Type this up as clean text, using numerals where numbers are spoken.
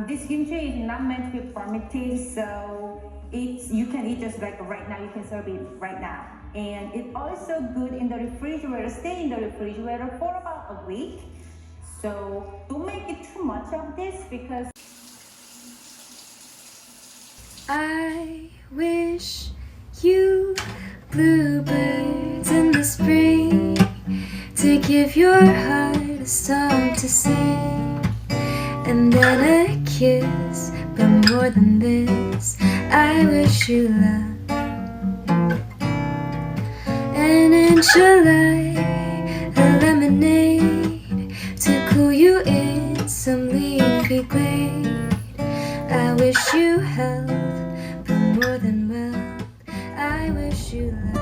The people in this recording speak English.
This kimchi is not meant to be fermented, so you can eat just like right now. You can serve it right now, and it's also good in the refrigerator. Stay in the refrigerator for about a week. So don't make it too much of this because I wish you bluebirds in the spring to give your heart a song to sing, and then a kiss. But more than this, I wish you love. And in July, a lemonade to cool you in some leafy glade. I wish you health, but more than wealth, I wish you love.